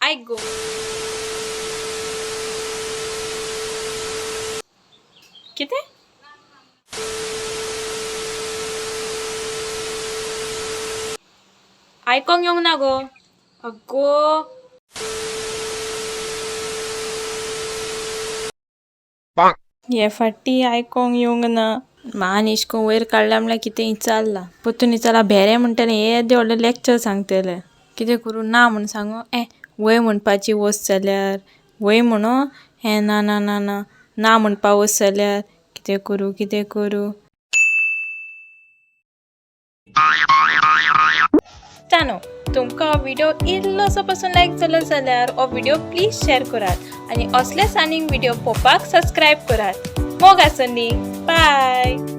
आयक गो. कितें? आयकोंक येवंक ना गो. अगो हे फाटी आयकोंक येवंक ना. मान इश्को वयर काडला म्हणल्यार कितें इचारला पतून इचारला भेरे म्हणटलें हे येदे व्हडलें लॅक्चर सांगतले. कितें करूं ना म्हूण सांगू वय म्हणपाची वस्त जाल्यार वय म्हणो हें ना ना ना ना ना म्हणपा वस्त जाल्यार कितें करूं. जानो तुमकां हो व्हिडिओ इल्लोसो पासून लायक जालो जाल्यार हो व्हिडिओ प्लीज शेअर करात आनी असलेच आनीक व्हिडिओ पळोवपाक सबस्क्रायब करात. मोग आसुनी. बाय.